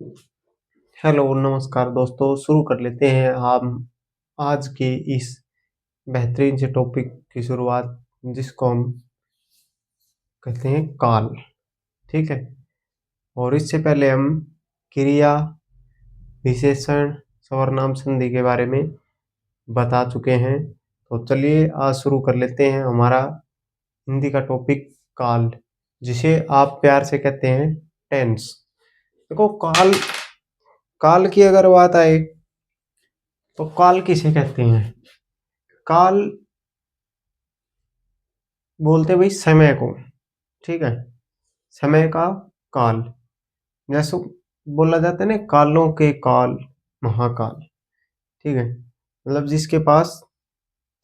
Hello, नमस्कार दोस्तों। शुरू कर लेते हैं हम आज के इस बेहतरीन से टॉपिक की शुरुआत, जिसको हम कहते हैं काल। ठीक है। और इससे पहले हम क्रिया, विशेषण, सर्वनाम, संधि के बारे में बता चुके हैं। तो चलिए आज शुरू कर लेते हैं हमारा हिंदी का टॉपिक काल, जिसे आप प्यार से कहते हैं टेंस। देखो, काल काल की अगर बात आए तो काल किसे कहते हैं? काल बोलते भाई समय को। ठीक है। समय का काल, जैसे बोला जाता है ना, कालों के काल महाकाल। ठीक है। मतलब जिसके पास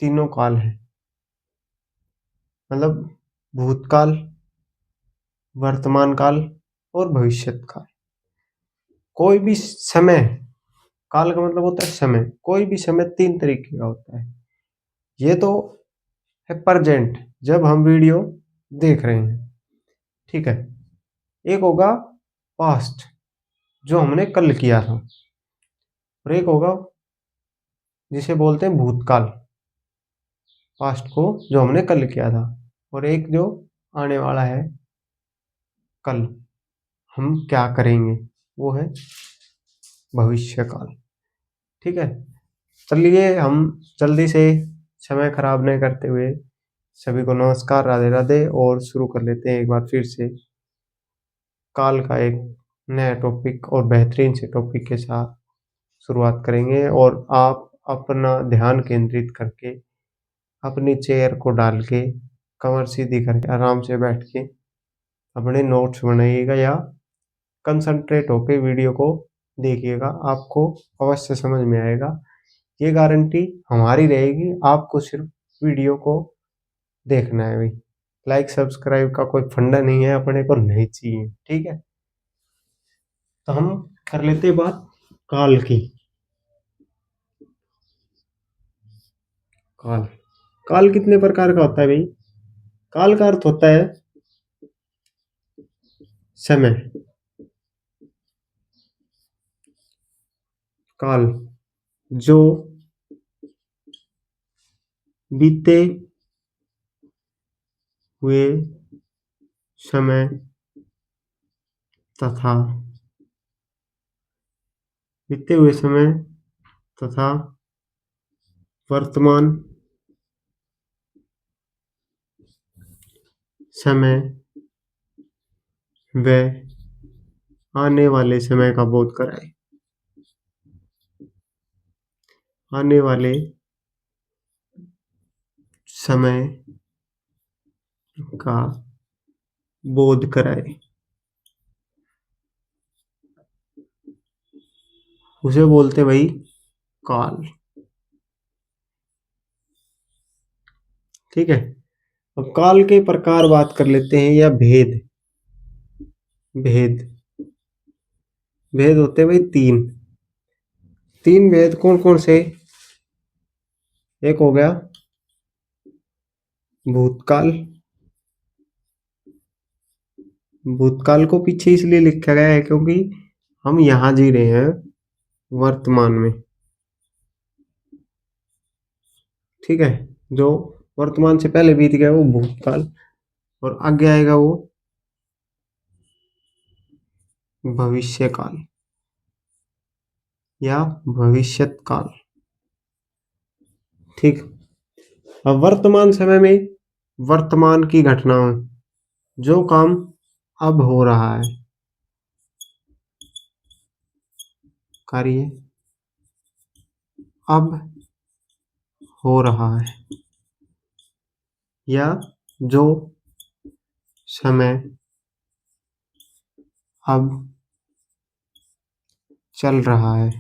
तीनों काल है, मतलब भूतकाल, वर्तमान काल और भविष्यत काल। कोई भी समय, काल का मतलब होता है समय। कोई भी समय तीन तरीके का होता है। ये तो है प्रेजेंट, जब हम वीडियो देख रहे हैं। ठीक है। एक होगा पास्ट, जो हमने कल किया था। और एक होगा जिसे बोलते हैं भूतकाल, पास्ट को जो हमने कल किया था। और एक जो आने वाला है, कल हम क्या करेंगे, वो है भविष्य काल। ठीक है। चलिए हम जल्दी से समय खराब नहीं करते हुए सभी को नमस्कार, राधे राधे, और शुरू कर लेते हैं एक बार फिर से काल का एक नया टॉपिक और बेहतरीन से टॉपिक के साथ शुरुआत करेंगे। और आप अपना ध्यान केंद्रित करके अपनी चेयर को डाल के, कमर सीधी करके आराम से बैठ के अपने नोट्स बनाइएगा या कंसंट्रेट होके वीडियो को देखिएगा। आपको अवश्य समझ में आएगा। ये गारंटी हमारी रहेगी। आपको सिर्फ वीडियो को देखना है भाई। लाइक सब्सक्राइब का कोई फंडा नहीं है, अपने को नहीं चाहिए। ठीक है। तो हम कर लेते हैं बात काल की। काल काल कितने प्रकार का होता है भाई? काल का अर्थ होता है समय। काल जो बीते हुए समय तथा बीते हुए समय तथा वर्तमान समय व आने वाले समय का बोध कराए। आने वाले समय का बोध कराए, उसे बोलते भाई काल। ठीक है। अब काल के प्रकार बात कर लेते हैं, या भेद। भेद भेद होते हैं भाई तीन। तीन भेद कौन कौन से? एक हो गया भूतकाल। भूतकाल को पीछे इसलिए लिखा गया है क्योंकि हम यहाँ जी रहे हैं वर्तमान में। ठीक है। जो वर्तमान से पहले बीत गया वो भूतकाल, और आगे आएगा वो भविष्य काल या भविष्यत काल। ठीक। अब वर्तमान समय में वर्तमान की घटनाएं, जो काम अब हो रहा है, कार्य अब हो रहा है, या जो समय अब चल रहा है।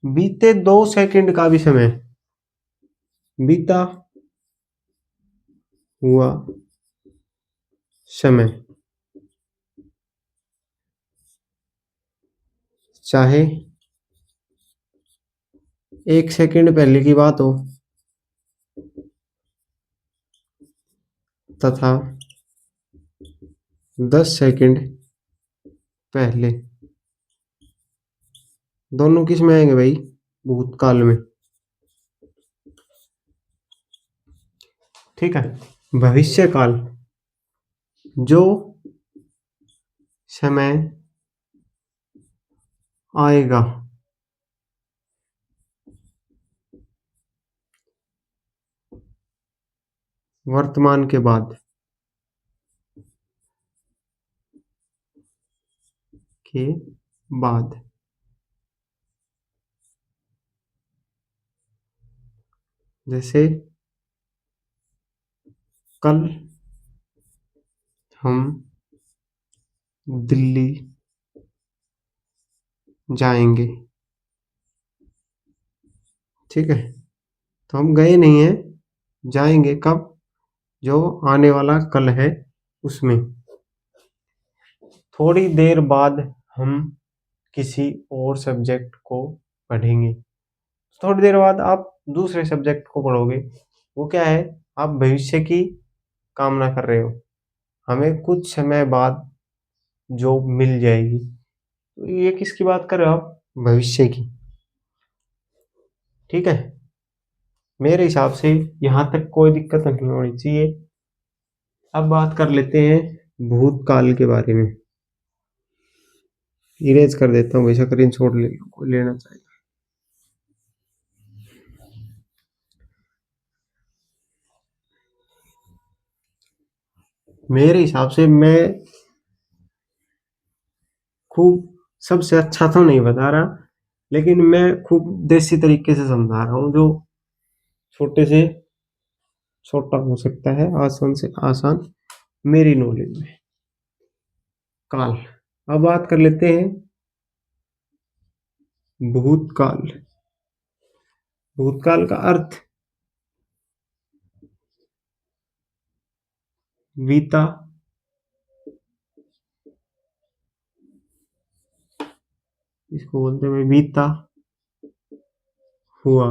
बीते 2 सेकंड का भी समय, बीता हुआ समय, चाहे 1 सेकंड पहले की बात हो तथा 10 सेकंड पहले। दोनों किस में आएंगे भाई? भूतकाल में। ठीक है। भविष्य काल, जो समय आएगा वर्तमान के बाद, के बाद। जैसे कल हम दिल्ली जाएंगे। ठीक है, तो हम गए नहीं हैं, जाएंगे कब? जो आने वाला कल है उसमें। थोड़ी देर बाद हम किसी और सब्जेक्ट को पढ़ेंगे। थोड़ी देर बाद आप दूसरे सब्जेक्ट को पढ़ोगे, वो क्या है? आप भविष्य की कामना कर रहे हो, हमें कुछ समय बाद जॉब मिल जाएगी। तो ये किसकी बात कर रहे हो आप? भविष्य की। ठीक है, मेरे हिसाब से यहाँ तक कोई दिक्कत नहीं होनी चाहिए। अब बात कर लेते हैं भूतकाल के बारे में। इरेज कर देता हूँ, वैसा स्क्रीन शॉट ले लो, कोई लेना चाहिए। मेरे हिसाब से मैं खूब सबसे अच्छा तो नहीं बता रहा, लेकिन मैं खूब देसी तरीके से समझा रहा हूँ, जो छोटे से छोटा हो सकता है, आसान से आसान, मेरी नॉलेज में। काल। अब बात कर लेते हैं भूतकाल। भूतकाल का अर्थ बीता इसको बोलते हैं बीता हुआ,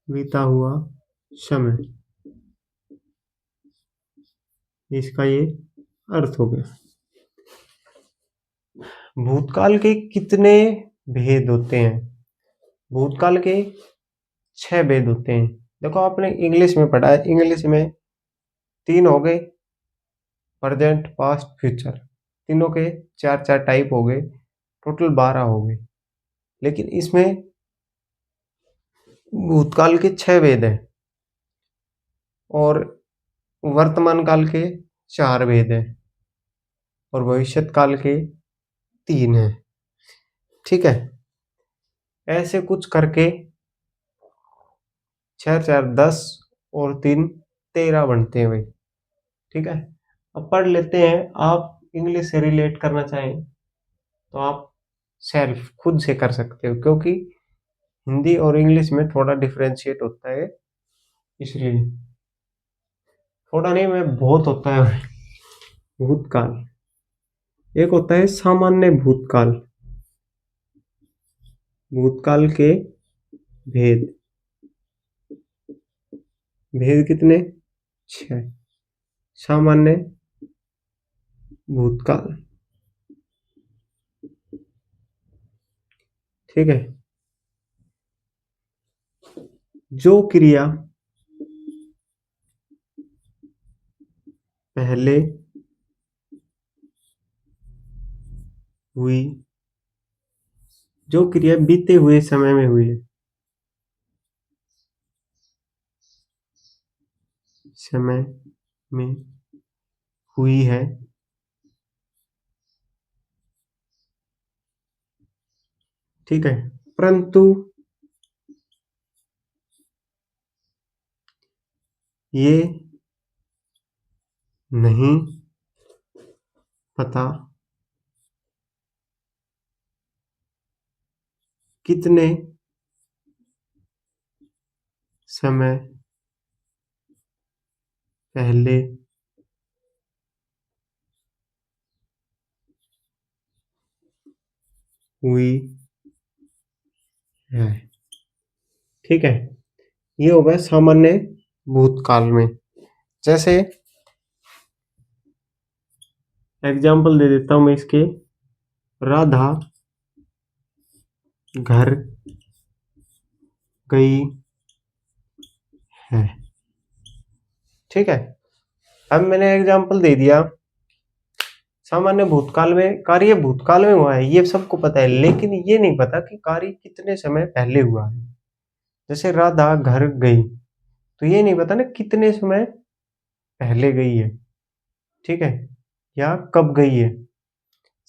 बीता हुआ समय, इसका ये अर्थ हो गया। भूतकाल के कितने भेद होते हैं? भूतकाल के 6 भेद होते हैं। देखो, आपने इंग्लिश में पढ़ा है, इंग्लिश में 3 हो गए, प्रेजेंट, पास्ट, फ्यूचर। तीनों के 4-4 टाइप हो गए, टोटल 12 हो गए। लेकिन इसमें भूतकाल के 6 भेद हैं और वर्तमान काल के 4 भेद हैं और भविष्यत काल के 3 हैं। ठीक है, ऐसे कुछ करके 6-4-10 और 3 13 बनते हैं भाई। ठीक है, अब पढ़ लेते हैं। आप इंग्लिश से रिलेट करना चाहें तो आप सेल्फ खुद से कर सकते हो, क्योंकि हिंदी और इंग्लिश में थोड़ा डिफरेंशिएट होता है, इसलिए। थोड़ा नहीं, मैं बहुत होता है। भूतकाल एक होता है सामान्य भूतकाल। भूतकाल के भेद, भेद कितने? 6। सामान्य भूतकाल। ठीक है, जो क्रिया पहले हुई, जो क्रिया बीते हुए समय में हुई है, समय में हुई है, ठीक है, परंतु ये नहीं पता कितने समय पहले हुई है। ठीक है, ये हो गया सामान्य भूतकाल में। जैसे एग्जाम्पल दे देता हूं मैं इसके। राधा घर गई है। ठीक है, अब मैंने एग्जाम्पल दे दिया। सामान्य भूतकाल में कार्य भूतकाल में हुआ है, ये सबको पता है, लेकिन ये नहीं पता कि कार्य कितने समय पहले हुआ है। जैसे राधा घर गई, तो ये नहीं पता ना कितने समय पहले गई है, ठीक है, या कब गई है।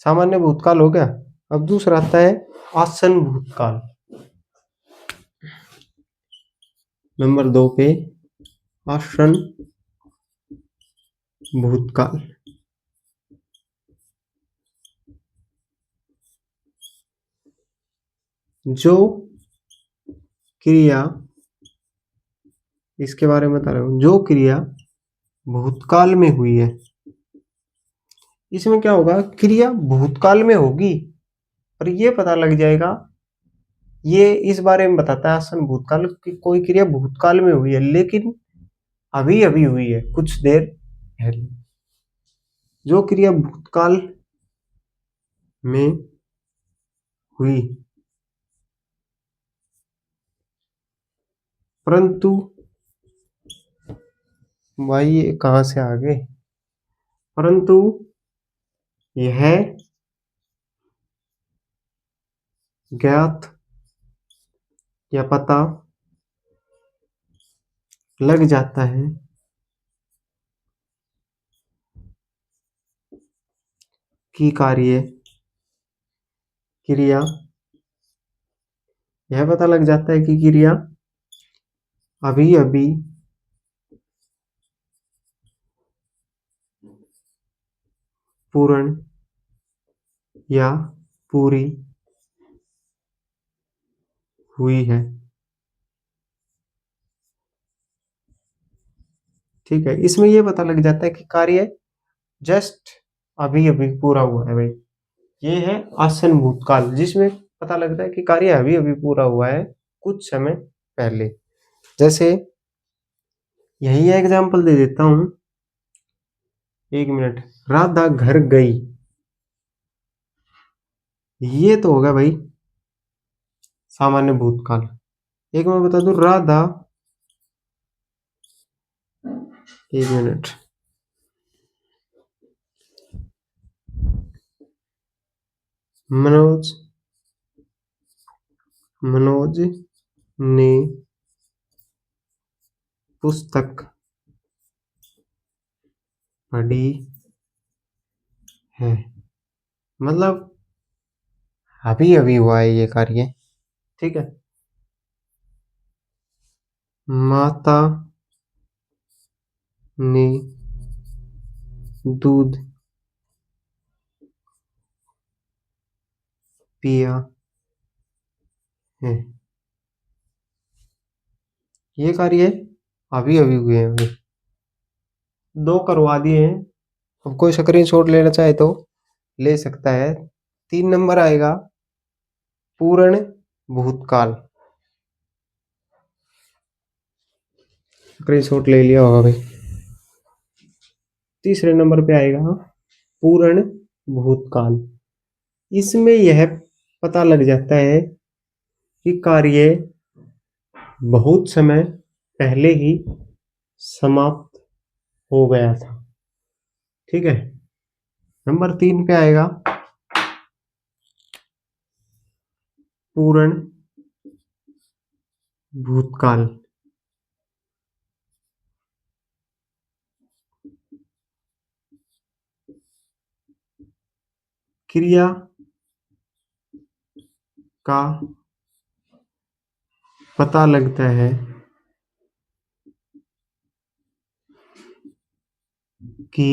सामान्य भूतकाल हो गया। अब दूसरा आता है आसन भूतकाल। नंबर 2 पे आसन भूतकाल। जो क्रिया, इसके बारे में बता रहा हूं, जो क्रिया भूतकाल में हुई है, इसमें क्या होगा, क्रिया भूतकाल में होगी, और ये पता लग जाएगा, ये इस बारे में बताता है आसन भूतकाल कि कोई क्रिया भूतकाल में हुई है लेकिन अभी अभी हुई है, कुछ देर पहले। जो क्रिया भूतकाल में हुई परंतु, भाई ये कहां से आ गए, परंतु यह ज्ञात या पता लग जाता है कि कार्य क्रिया, यह पता लग जाता है कि क्रिया अभी अभी पूर्ण या पूरी हुई है। ठीक है, इसमें यह पता लग जाता है कि कार्य जस्ट अभी अभी पूरा हुआ है भाई। ये है आसन भूतकाल, जिसमें पता लगता है कि कार्य अभी अभी पूरा हुआ है कुछ समय पहले। जैसे यही एग्जाम्पल दे देता हूं, 1 मिनट। राधा घर गई, ये तो होगा भाई सामान्य भूतकाल। एक मैं बता दूं, राधा, 1 मिनट, मनोज ने पुस्तक पढ़ी है, मतलब अभी अभी हुआ है ये कार्य। ठीक है, माता ने दूध पिया है, ये कार्य अभी अभी हुए हैं भाई। 2 करवा दिए हैं, अब कोई स्क्रीनशॉट लेना चाहे तो ले सकता है। 3 नंबर आएगा पूर्ण भूतकाल, स्क्रीनशॉट ले लिया होगा भाई। तीसरे नंबर पे आएगा पूर्ण भूतकाल। इसमें यह पता लग जाता है कि कार्य बहुत समय पहले ही समाप्त हो गया था। ठीक है, नंबर 3 पे आएगा पूर्ण भूतकाल। क्रिया का पता लगता है कि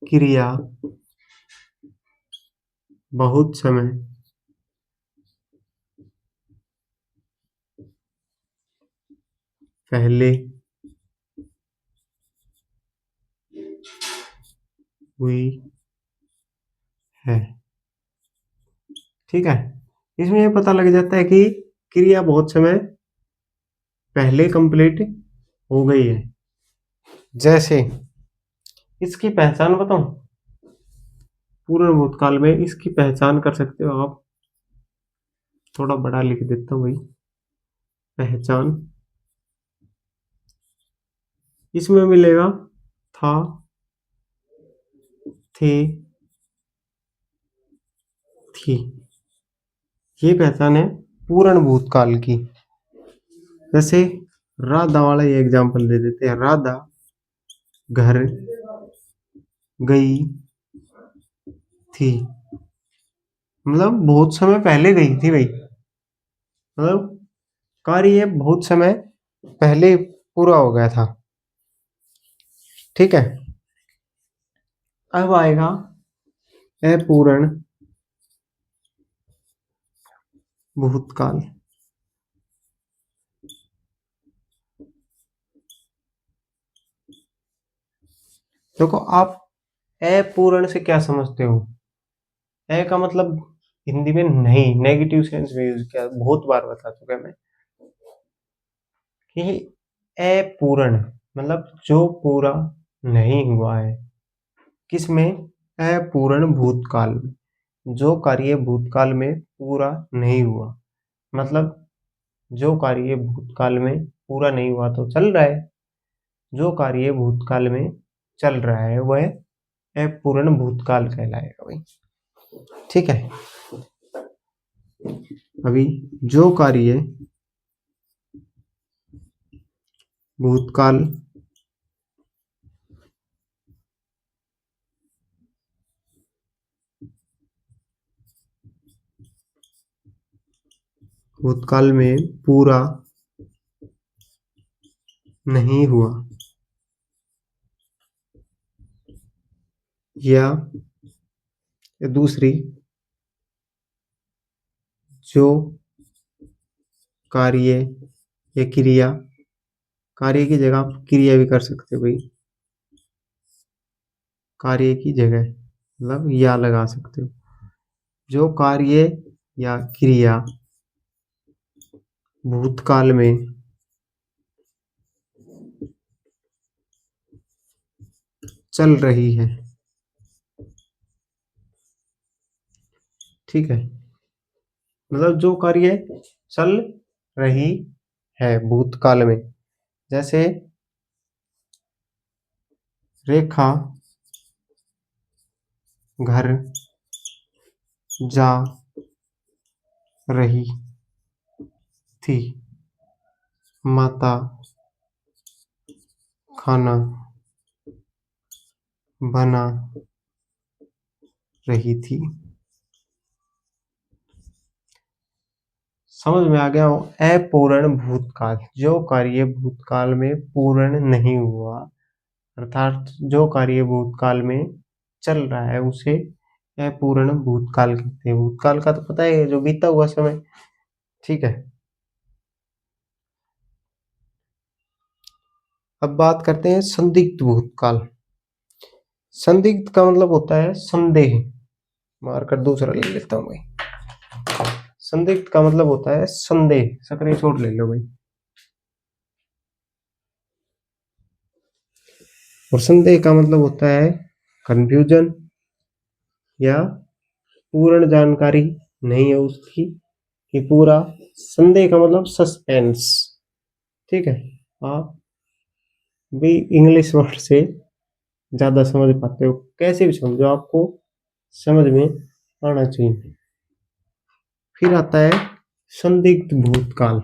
क्रिया बहुत समय पहले हुई है। ठीक है, इसमें यह पता लग जाता है कि क्रिया बहुत समय पहले कंप्लीट हो गई है। जैसे इसकी पहचान बताऊं, पूर्ण भूतकाल में इसकी पहचान कर सकते हो आप। थोड़ा बड़ा लिख देता हूँ भाई, पहचान। इसमें मिलेगा था, थे, थी। ये पहचान है पूर्ण भूतकाल की। जैसे राधा वाला ये एग्जांपल दे देते हैं। राधा घर गई थी, मतलब बहुत समय पहले गई थी भाई। मतलब कार्य बहुत समय पहले पूरा हो गया था। ठीक है, अब आएगा अपूर्ण भूतकाल। देखो आप अपूर्ण से क्या समझते हो? अ का मतलब हिंदी में नहीं, नेगेटिव सेंस में यूज किया, बहुत बार बता चुका मैं कि अपूर्ण मतलब जो पूरा नहीं हुआ है। किसमें? अपूर्ण भूतकाल में। जो कार्य भूतकाल में पूरा नहीं हुआ, मतलब जो कार्य भूतकाल में पूरा नहीं हुआ तो चल रहा है। जो कार्य भूतकाल में चल रहा है वह अपूर्ण भूतकाल कहलाएगा भाई। ठीक है, अभी जो कार्य भूतकाल भूतकाल में पूरा नहीं हुआ, या दूसरी, जो कार्य या क्रिया, कार्य की जगह आप क्रिया भी कर सकते हो भाई। कार्य की जगह मतलब या लगा सकते हो। जो कार्य या क्रिया भूतकाल में चल रही है। ठीक है, मतलब जो कार्य चल रही है भूतकाल में। जैसे रेखा घर जा रही थी, माता खाना बना रही थी। समझ में आ गया हो? अपूर्ण भूतकाल, जो कार्य भूतकाल में पूर्ण नहीं हुआ, अर्थात जो कार्य भूतकाल में चल रहा है उसे अपूर्ण भूतकाल कहते हैं। भूतकाल का तो पता है, जो बीता हुआ समय। ठीक है, अब बात करते हैं संदिग्ध भूतकाल। संदिग्ध का मतलब होता है संदेह। मारकर दूसरा ले लेता हूं भाई। संदिग्ध का मतलब होता है संदेह। स्क्रीनशॉट ले लो भाई। और संदेह का मतलब होता है कंफ्यूजन, या पूर्ण जानकारी नहीं है उसकी, कि पूरा। संदेह का मतलब सस्पेंस। ठीक है, आप भी इंग्लिश वर्ड से ज्यादा समझ पाते हो, कैसे भी समझो, आपको समझ में आना चाहिए। फिर आता है संदिग्ध भूतकाल।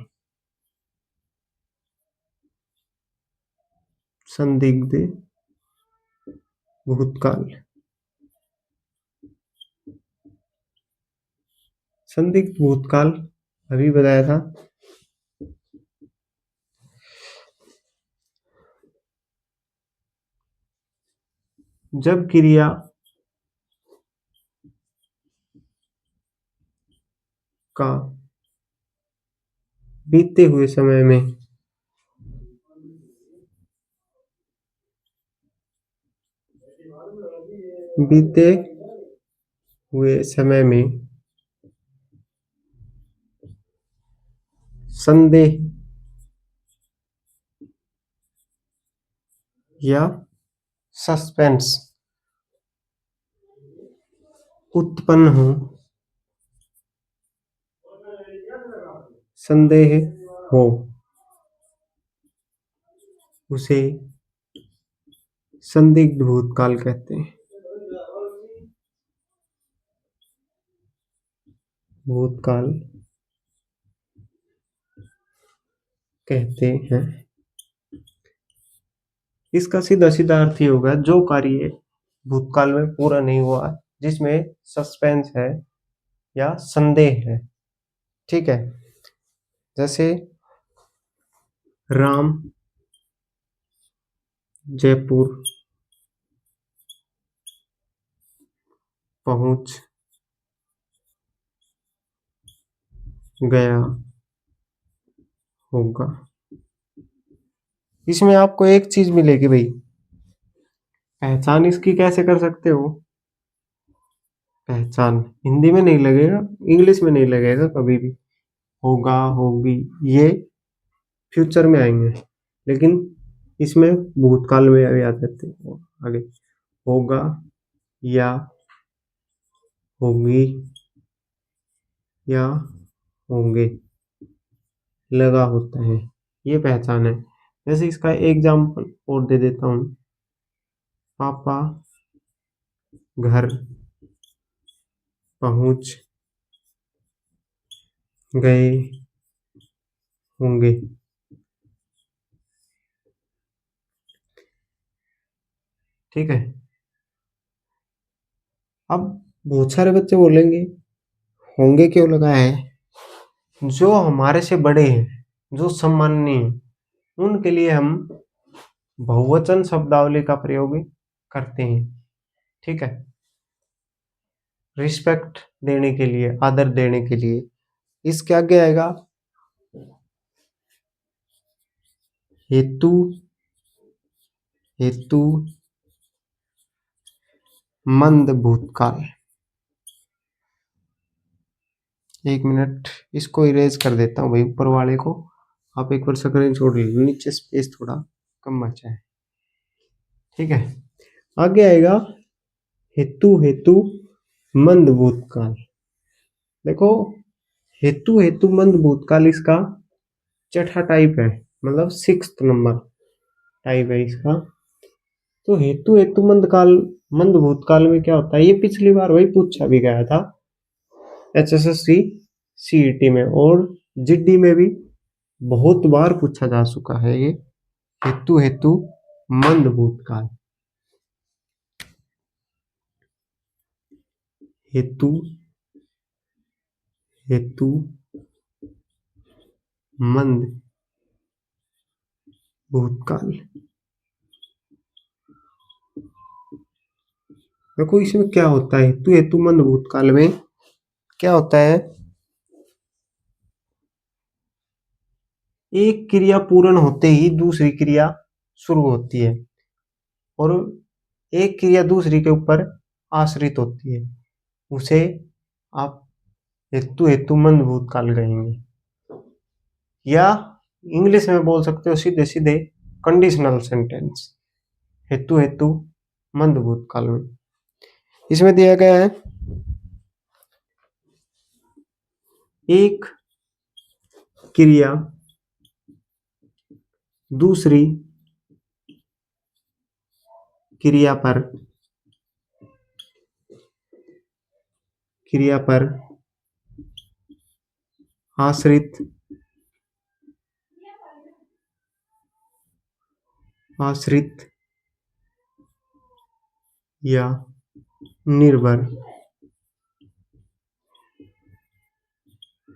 संदिग्ध भूतकाल, संदिग्ध भूतकाल अभी बताया था। जब क्रिया का बीते हुए समय में बीते हुए समय में संदेह या सस्पेंस उत्पन्न हो, संदेह हो, उसे संदिग्ध भूतकाल कहते हैं। भूतकाल कहते हैं। इसका सीधा सीधा अर्थ ये होगा, जो कार्य भूतकाल में पूरा नहीं हुआ, जिसमें सस्पेंस है या संदेह है। ठीक है, जैसे राम जयपुर पहुंच गया होगा। इसमें आपको एक चीज मिलेगी भाई, पहचान इसकी कैसे कर सकते हो। पहचान हिंदी में नहीं लगेगा, इंग्लिश में नहीं लगेगा कभी भी। होगा, होगी, ये फ्यूचर में आएंगे, लेकिन इसमें भूतकाल में भी आ जाते हैं। आगे होगा या होगी या होंगे लगा होता है, ये पहचान है। जैसे इसका एग्जाम्पल और दे देता हूँ, पापा घर पहुंच गए होंगे। ठीक है, अब बहुत सारे बच्चे बोलेंगे होंगे क्यों लगाया है। जो हमारे से बड़े हैं, जो सम्माननीय हैं, उनके लिए हम बहुवचन शब्दावली का प्रयोग करते हैं। ठीक है, रिस्पेक्ट देने के लिए, आदर देने के लिए। इसके आगे आएगा हेतु, हेतु मंद भूतकाल। एक मिनट, इसको इरेज कर देता हूँ भाई, ऊपर वाले को आप एक बार स्क्रीन छोड़ लीजिए, नीचे स्पेस थोड़ा कम बचा है। ठीक है, आगे आएगा हेतु, हेतु मंद भूतकाल। देखो, हेतु हेतु मंद भूतकाल इसका छठा टाइप है, मतलब 6th नंबर टाइप है इसका। तो हेतु हेतु मंद भूतकाल में क्या होता है, ये पिछली बार वही पूछा भी गया था HSSC CET में, और GD में भी बहुत बार पूछा जा चुका है ये हेतु हेतु मंद भूतकाल। हेतु हेतु मंद भूतकाल। देखो, इसमें क्या होता है, हेतु हेतु मंद भूतकाल में क्या होता है, एक क्रिया पूर्ण होते ही दूसरी क्रिया शुरू होती है, और एक क्रिया दूसरी के ऊपर आश्रित होती है, उसे आप हेतु हेतु मंद भूतकाल कहेंगे। या इंग्लिश में बोल सकते हो सीधे सीधे कंडीशनल सेंटेंस, हेतु हेतु मंद भूतकाल में। इसमें दिया गया है, एक क्रिया दूसरी क्रिया पर आश्रित या निर्भर,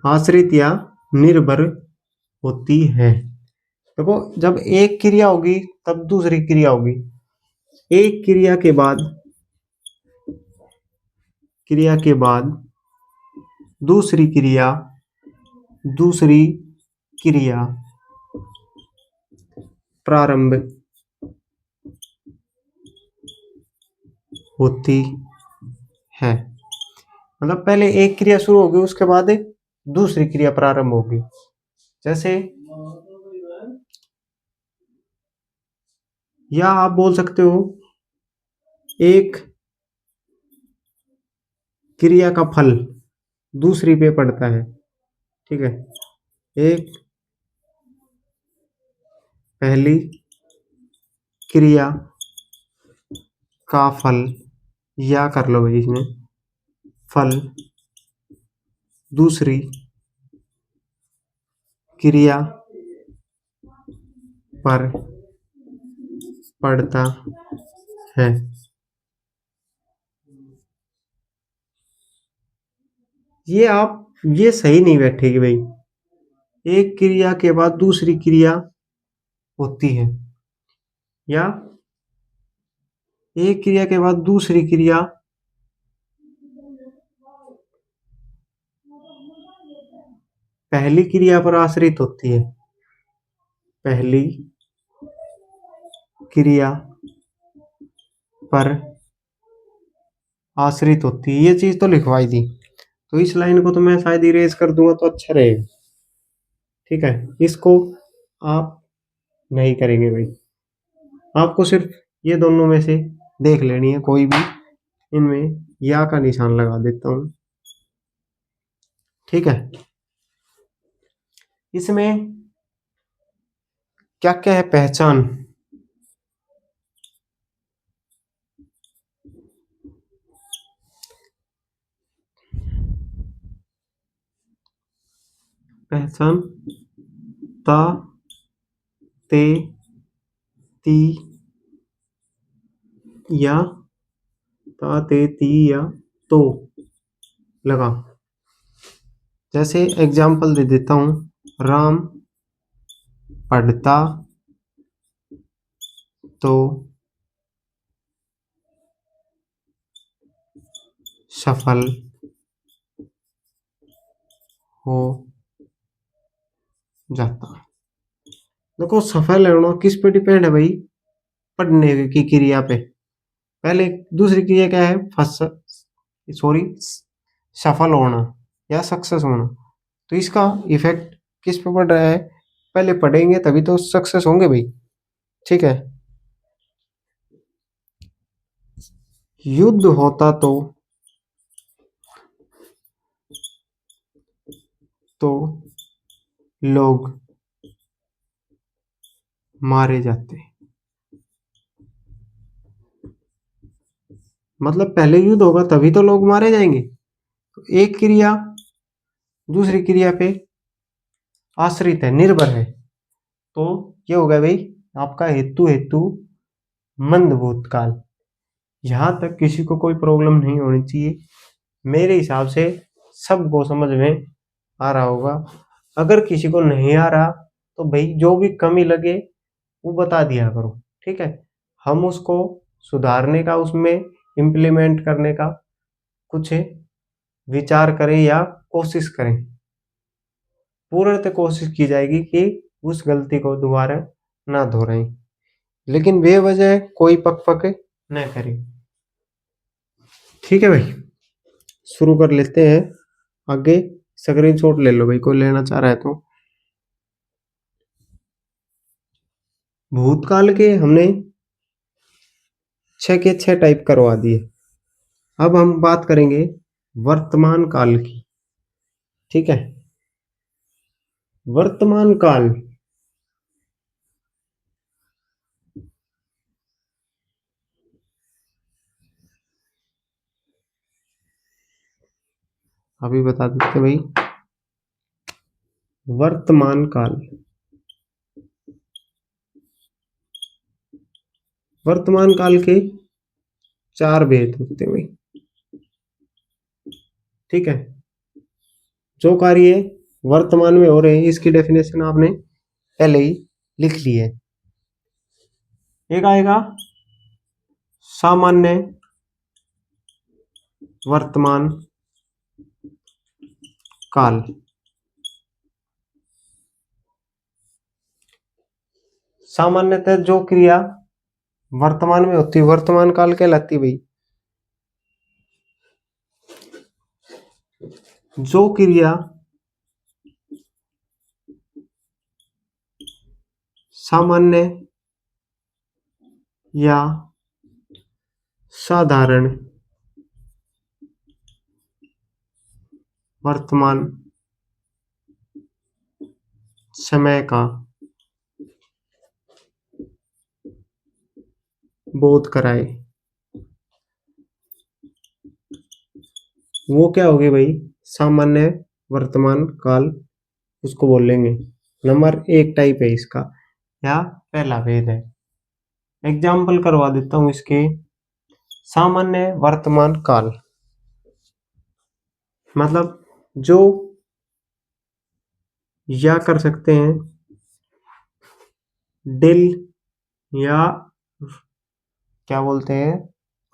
आश्रित या निर्भर होती है। देखो, जब एक क्रिया होगी तब दूसरी क्रिया होगी, एक क्रिया के बाद दूसरी क्रिया प्रारंभ होती है। मतलब पहले एक क्रिया शुरू होगी, उसके बाद दूसरी क्रिया प्रारंभ होगी। जैसे, या आप बोल सकते हो, एक क्रिया का फल दूसरी पे पड़ता है। ठीक है, एक पहली क्रिया का फल, या कर लो भाई इसमें, फल दूसरी क्रिया पर पड़ता है। ये सही नहीं बैठेगी भाई। एक क्रिया के बाद दूसरी क्रिया होती है, या एक क्रिया के बाद दूसरी क्रिया पहली क्रिया पर आश्रित होती है। पहली क्रिया पर आश्रित होती है, ये चीज तो लिखवाई थी, तो इस लाइन को तो मैं शायद इरेज कर दूंगा तो अच्छा रहेगा। ठीक है, इसको आप नहीं करेंगे भाई, आपको सिर्फ ये दोनों में से देख लेनी है, कोई भी इनमें या का निशान लगा देता हूं। ठीक है, इसमें क्या क्या है, पहचान, पहचान ता ते ती या ता ते ती या तो लगा। जैसे एग्जाम्पल दे देता हूं, राम पढ़ता तो सफल हो जाता। देखो सफल होना किस पे डिपेंड है भाई, पढ़ने की क्रिया पे। पहले दूसरी क्रिया क्या है, सॉरी, सफल होना या सक्सेस होना, तो इसका इफेक्ट किस पे पड़ रहा है, पहले पढ़ेंगे तभी तो सक्सेस होंगे भाई। ठीक है, युद्ध होता तो लोग मारे जाते, मतलब पहले युद्ध होगा तभी तो लोग मारे जाएंगे। तो एक क्रिया दूसरी क्रिया पे आश्रित है, निर्भर है, तो ये हो गया भाई आपका हेतु हेतु मंद भूतकाल। यहां तक किसी को कोई प्रॉब्लम नहीं होनी चाहिए, मेरे हिसाब से सबको समझ में आ रहा होगा। अगर किसी को नहीं आ रहा तो भाई जो भी कमी लगे वो बता दिया करो। ठीक है, हम उसको सुधारने का, उसमें इम्प्लीमेंट करने का कुछ विचार करें या कोशिश करें, पूर्णतः कोशिश की जाएगी कि उस गलती को दोबारा ना दोहराएं, लेकिन बेवजह कोई पक पक न करें। ठीक है भाई, शुरू कर लेते हैं आगे। स्क्रीनशॉट ले लो भाई, कोई लेना चाह रहा है तो। भूतकाल के हमने 6 के 6 टाइप करवा दिए, अब हम बात करेंगे वर्तमान काल की। ठीक है, वर्तमान काल अभी बता देते भाई। वर्तमान काल, वर्तमान काल के 4 भेद होते हैं भाई। ठीक है, जो कार्य वर्तमान में हो रहे हैं इसकी डेफिनेशन आपने पहले ही लिख ली है। एक आएगा सामान्य वर्तमान काल, सामान्यतः जो क्रिया वर्तमान में होती है वर्तमान काल कहलाती है भाई। जो क्रिया सामान्य या साधारण वर्तमान समय का बोध कराए। वो क्या होगी भाई, सामान्य वर्तमान काल उसको बोलेंगे। नंबर 1 टाइप है इसका, या पहला भेद है। एग्जाम्पल करवा देता हूं इसके। सामान्य वर्तमान काल मतलब जो या कर सकते हैं डिल, या क्या बोलते हैं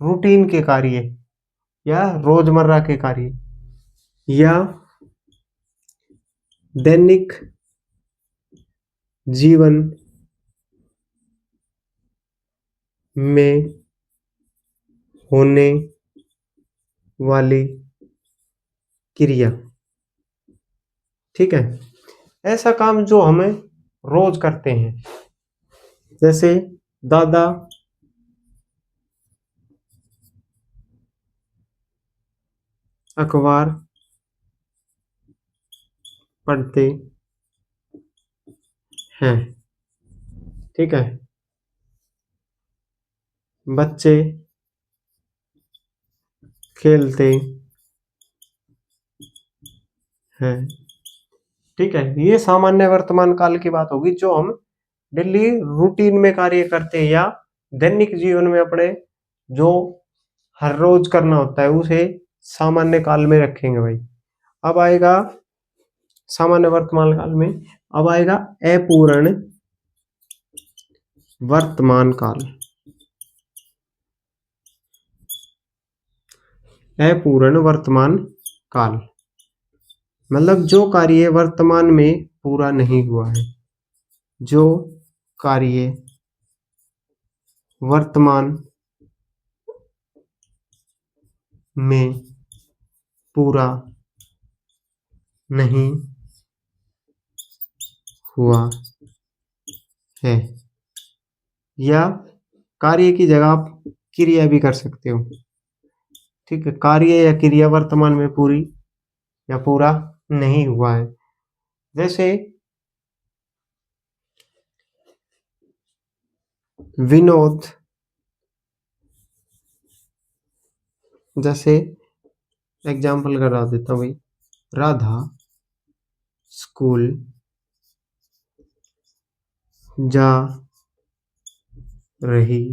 रूटीन के कार्य, या रोजमर्रा के कार्य, या दैनिक जीवन में होने वाली क्रिया। ठीक है, ऐसा काम जो हमें रोज करते हैं, जैसे दादा अखबार पढ़ते हैं। ठीक है, बच्चे खेलते हैं। ठीक है, ये सामान्य वर्तमान काल की बात होगी, जो हम डेली रूटीन में कार्य करते हैं या दैनिक जीवन में अपने जो हर रोज करना होता है उसे सामान्य काल में रखेंगे भाई। अब आएगा सामान्य वर्तमान काल में, अब आएगा अपूर्ण वर्तमान काल। अपूर्ण वर्तमान काल मतलब जो कार्य वर्तमान में पूरा नहीं हुआ है, जो कार्य वर्तमान में पूरा नहीं हुआ है, या कार्य की जगह आप क्रिया भी कर सकते हो। ठीक है, कार्य या क्रिया वर्तमान में पूरी या पूरा नहीं हुआ है। जैसे विनोद, जैसे एग्जाम्पल करा देता हूँ भाई, राधा स्कूल जा रही